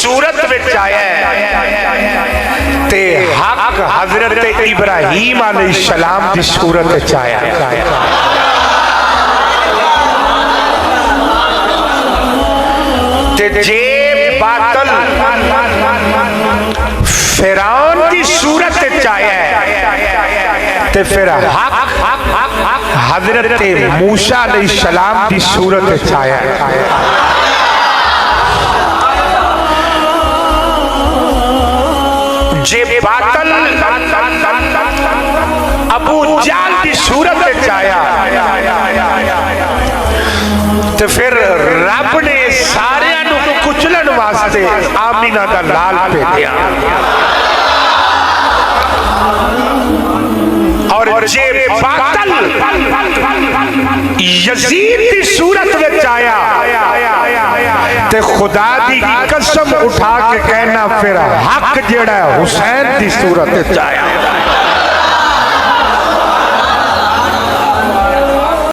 सूरत विच आया ते हक हजरत इब्राहीम अलैहिस्सलाम दी सूरत विच आया। ते जे बातल फिरौन दी सूरत विच आया ते फिर हक हजरत मूसा अलैहिस्सलाम दी सूरत विच आया। जे बातल अबू जाल की सूरत विच आया तो फिर रब ने सारे कुचलन वास्ते आमीना का लाल भेजा। और जे बातल यजीद की सूरत विच आया ते खुदा दी कसम उठा के कहना फिर हक जेड़ा हुसैन की सूरत विच आया।